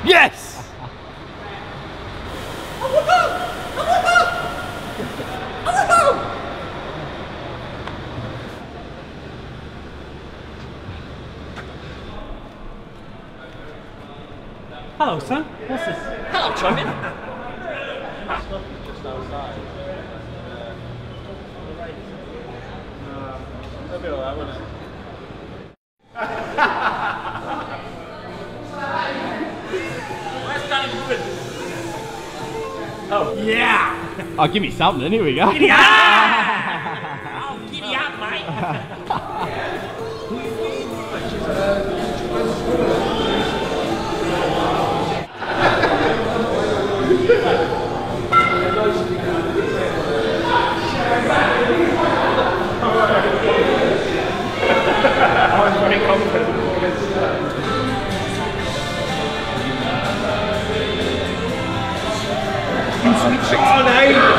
Yes! Hello, son. What's this? Hello, Trumpet. Just outside. That'll be alright, won't it? Where's Johnny moving? Oh, yeah! Oh, give me something. Here we go. Giddy up! Oh, giddy up, mate. I'm very confident. Oh, no!